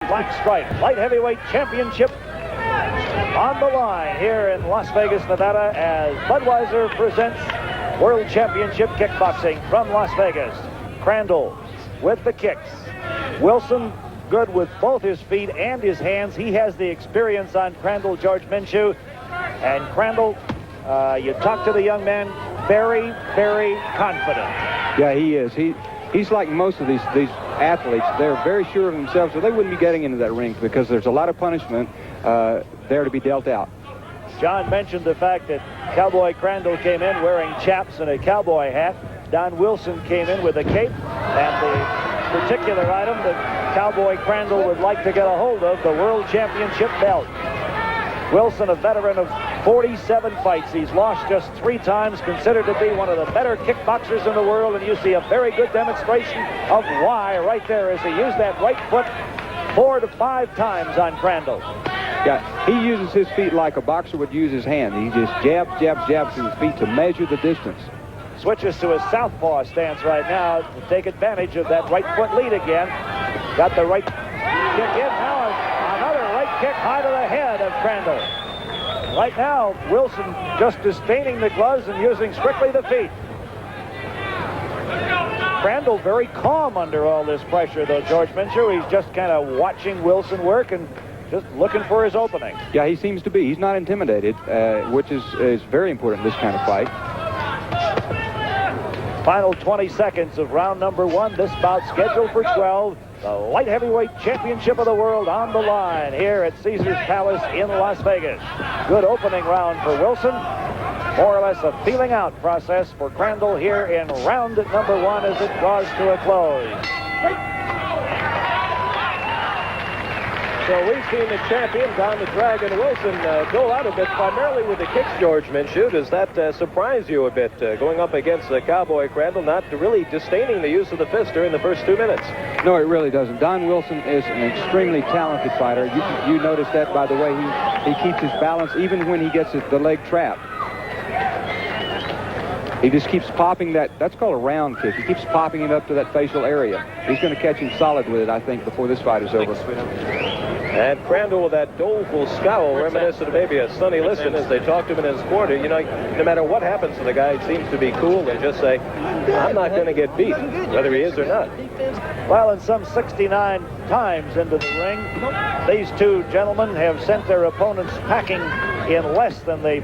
black stripe. Light heavyweight championship on the line here in Las Vegas, Nevada, as Budweiser presents World Championship Kickboxing from Las Vegas. Crandall with the kicks. Wilson good with both his feet and his hands. He has the experience on Crandall, George Minshew. And Crandall, you talk to the young man, very, very confident. Yeah, he is. He's like most of these athletes. They're very sure of themselves, so they wouldn't be getting into that ring because there's a lot of punishment there to be dealt out. John mentioned the fact that Cowboy Crandall came in wearing chaps and a cowboy hat. Don Wilson came in with a cape, and the particular item that Cowboy Crandall would like to get a hold of, the World Championship belt. Wilson, a veteran of 47 fights. He's lost just 3 times, considered to be one of the better kickboxers in the world, and you see a very good demonstration of why right there as he used that right foot 4 to 5 times on Crandall. Yeah, he uses his feet like a boxer would use his hand. He just jabs, jabs, jabs with his feet to measure the distance. Switches to his southpaw stance right now to take advantage of that right foot lead again. Got the right kick in. Now another right kick high to the head of Crandall. Right now, Wilson just disdaining the gloves and using strictly the feet. Crandall very calm under all this pressure, though, George Minshew. He's just kind of watching Wilson work and just looking for his opening. Yeah, he seems to be. He's not intimidated, which is very important in this kind of fight. Final 20 seconds of round number 1. This bout scheduled for 12. The light heavyweight championship of the world on the line here at Caesars Palace in Las Vegas. Good opening round for Wilson. More or less a feeling out process for Crandall here in round number 1 as it draws to a close. So we've seen the champion, Don the Dragon Wilson, go out a bit, primarily with the kicks, George Minshew. Does that surprise you a bit, going up against the Cowboy Crandall, not really disdaining the use of the fist during the first 2 minutes? No, it really doesn't. Don Wilson is an extremely talented fighter. You notice that by the way he keeps his balance even when he gets the leg trapped. He just keeps popping that's called a round kick. He keeps popping it up to that facial area. He's going to catch him solid with it, I think, before this fight is over. And Crandall with that doleful scowl, reminiscent of maybe a Sonny Liston as they talk to him in his corner. You know, no matter what happens to the guy, he seems to be cool and just say, I'm not going to get beat, whether he is or not. Well, in some 69 times into the ring, these two gentlemen have sent their opponents packing in less than the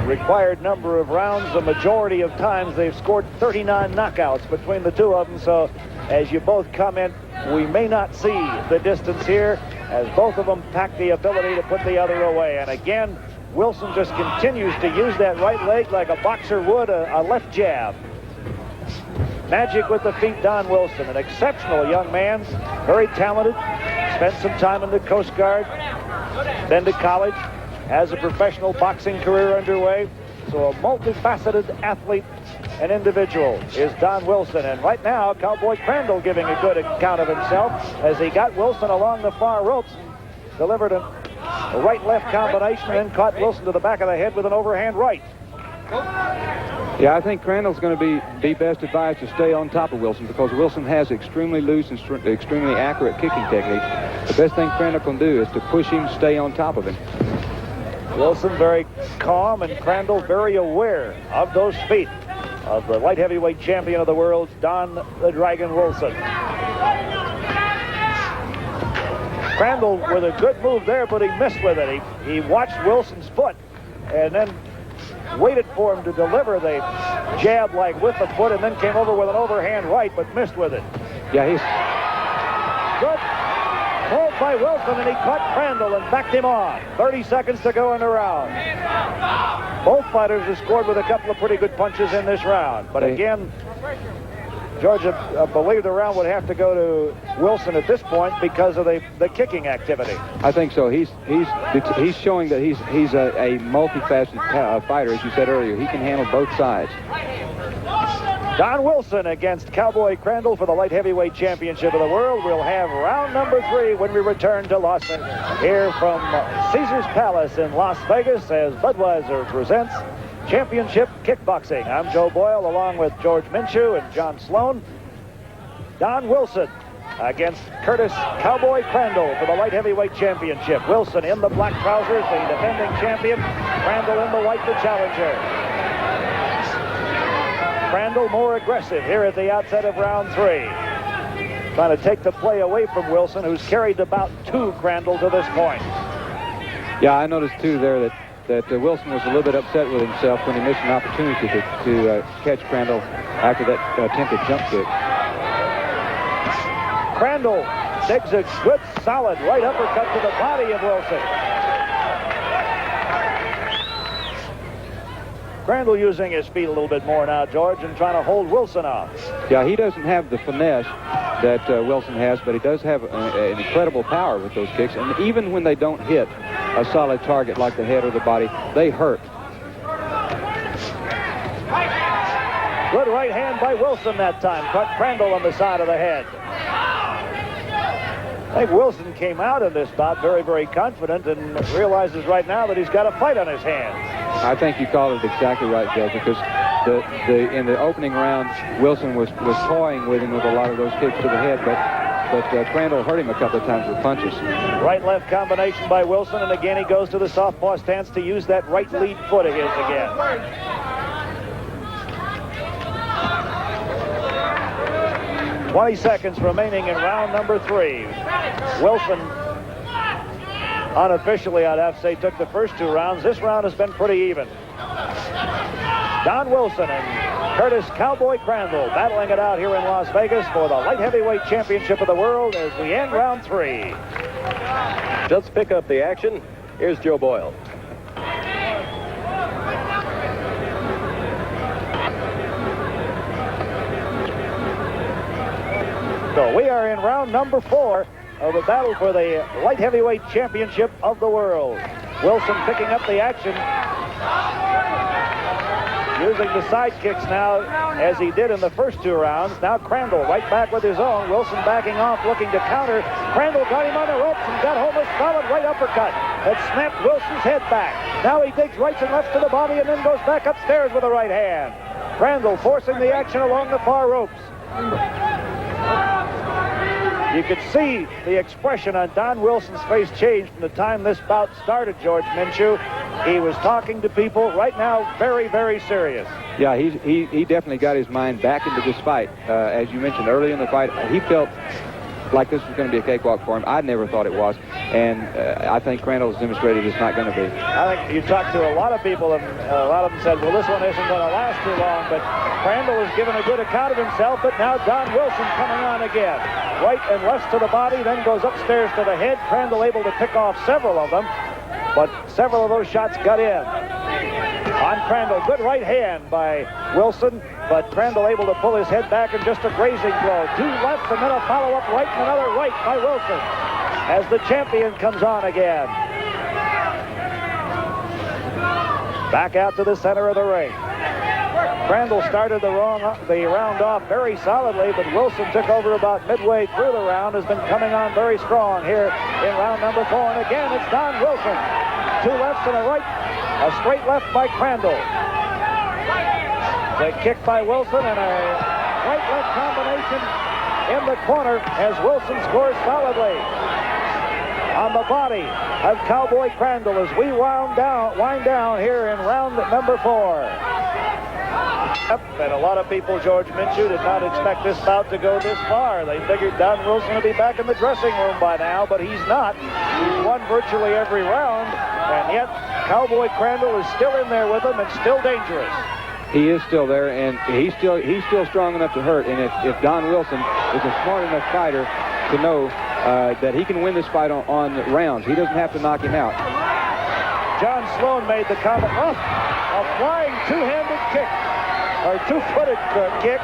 required number of rounds. The majority of times they've scored 39 knockouts between the two of them. So as you both comment, we may not see the distance here as both of them pack the ability to put the other away. And again, Wilson just continues to use that right leg like a boxer would a left jab. Magic with the feet, Don Wilson, an exceptional young man, very talented, spent some time in the Coast Guard, then to college, has a professional boxing career underway. So a multifaceted athlete and individual is Don Wilson. And right now, Cowboy Crandall giving a good account of himself as he got Wilson along the far ropes, delivered a right-left combination, and then caught Wilson to the back of the head with an overhand right. Yeah, I think Crandall's going to be best advised to stay on top of Wilson because Wilson has extremely loose and extremely accurate kicking techniques. The best thing Crandall can do is to push him, stay on top of him. Wilson very calm and Crandall very aware of those feet of the light heavyweight champion of the world, Don the Dragon Wilson. Crandall with a good move there, but he missed with it. He watched Wilson's foot and then waited for him to deliver the jab like with the foot and then came over with an overhand right, but missed with it. Yeah, he's good. Pulled by Wilson, and he caught Crandall and backed him on. 30 seconds to go in the round. Both fighters have scored with a couple of pretty good punches in this round. But again, Georgia believed the round would have to go to Wilson at this point because of the kicking activity. I think so. He's showing that he's a multifaceted fighter, as you said earlier. He can handle both sides. Don Wilson against Cowboy Crandall for the light heavyweight championship of the world. We'll have round number 3 when we return to Las Vegas. Here from Caesars Palace in Las Vegas as Budweiser presents Championship Kickboxing. I'm Joe Boyle along with George Minshew and John Sloan. Don Wilson against Curtis Cowboy Crandall for the light heavyweight championship. Wilson in the black trousers, the defending champion. Crandall in the white, the challenger. Crandall more aggressive here at the outset of round 3. Trying to take the play away from Wilson, who's carried the bout to Crandall to this point. Yeah, I noticed too there that Wilson was a little bit upset with himself when he missed an opportunity to catch Crandall after that attempted jump kick. Crandall digs a good, solid right uppercut to the body of Wilson. Crandall using his feet a little bit more now, George, and trying to hold Wilson off. Yeah, he doesn't have the finesse that Wilson has, but he does have an incredible power with those kicks. And even when they don't hit a solid target like the head or the body, they hurt. Good right hand by Wilson that time. Cut Crandall on the side of the head. I think Wilson came out in this bout very, very confident and realizes right now that he's got a fight on his hands. I think you called it exactly right, Joe, because in the opening round, Wilson was toying with him with a lot of those kicks to the head, but Crandall hurt him a couple of times with punches. Right-left combination by Wilson, and again he goes to the southpaw stance to use that right lead foot of his again. 20 seconds remaining in round number 3. Wilson, unofficially, I'd have to say, took the first 2 rounds. This round has been pretty even. Don Wilson and Curtis Cowboy Crandall battling it out here in Las Vegas for the light heavyweight championship of the world as we end round 3. Let's pick up the action. Here's Joe Boyle. So we are in round number 4 of the battle for the light heavyweight championship of the world. Wilson picking up the action, using the side kicks now as he did in the first 2 rounds. Now Crandall right back with his own. Wilson backing off, looking to counter. Crandall got him on the ropes and got home a solid right uppercut that snapped Wilson's head back. Now he digs rights and lefts to the body and then goes back upstairs with a right hand. Crandall forcing the action along the far ropes. You could see the expression on Don Wilson's face change from the time this bout started, George Minshew. He was talking to people. Right now, very, very serious. Yeah, he definitely got his mind back into this fight. As you mentioned early in the fight, he felt like this was going to be a cakewalk for him. I never thought it was, and I think Crandall has demonstrated it's not going to be. I think you talked to a lot of people, and a lot of them said, well, this one isn't going to last too long, but Crandall has given a good account of himself, but now Don Wilson coming on again. Right and left to the body, then goes upstairs to the head. Crandall able to pick off several of them, but several of those shots got in. On Crandall, good right hand by Wilson, but Crandall able to pull his head back and just a grazing blow. 2 left and then a follow-up right and another right by Wilson as the champion comes on again. Back out to the center of the ring. Crandall started the round off very solidly, but Wilson took over about midway through the round, has been coming on very strong here in round number 4. And again, it's Don Wilson. 2 lefts and a right, a straight left by Crandall. The kick by Wilson and a right-left combination in the corner as Wilson scores solidly. On the body of Cowboy Crandall as we wind down here in round number 4. And a lot of people, George Minshew, did not expect this bout to go this far. They figured Don Wilson would be back in the dressing room by now, but he's not. He's won virtually every round, and yet Cowboy Crandall is still in there with him and still dangerous. He is still there, and he's still strong enough to hurt. And if Don Wilson is a smart enough fighter to know that he can win this fight on rounds, he doesn't have to knock him out. John Sloan made the comment, a flying two-handed kick, or two-footed kick.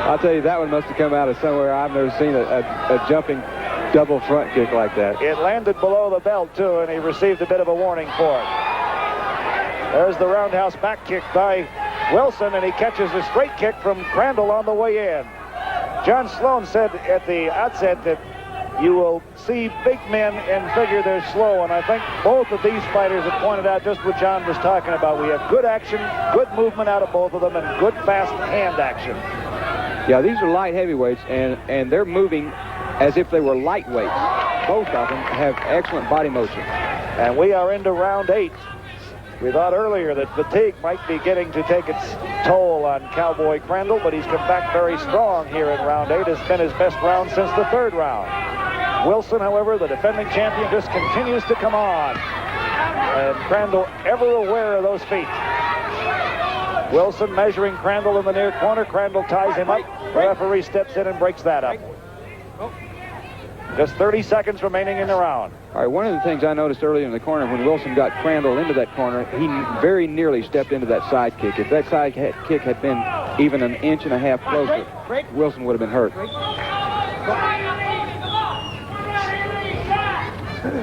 I'll tell you, that one must have come out of somewhere. I've never seen a jumping double front kick like that. It landed below the belt, too, and he received a bit of a warning for it. There's the roundhouse back kick by Wilson, and he catches a straight kick from Crandall on the way in. John Sloan said at the outset that you will see big men and figure they're slow, and I think both of these fighters have pointed out just what John was talking about. We have good action, good movement out of both of them, and good fast hand action. Yeah, these are light heavyweights, and they're moving as if they were lightweights. Both of them have excellent body motion. And we are into round 8. We thought earlier that fatigue might be getting to take its toll on Cowboy Crandall, but he's come back very strong here in round 8. It's been his best round since the 3rd round. Wilson, however, the defending champion, just continues to come on. And Crandall ever aware of those feet. Wilson measuring Crandall in the near corner. Crandall ties him up. The referee steps in and breaks that up. Just 30 seconds remaining in the round. All right, one of the things I noticed earlier in the corner, when Wilson got Crandall into that corner, he very nearly stepped into that side kick. If that side kick had been even an inch and a half closer, Wilson would have been hurt.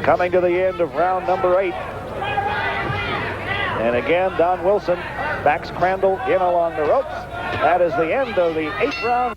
Coming to the end of round number 8. And again, Don Wilson backs Crandall in along the ropes. That is the end of the 8th round.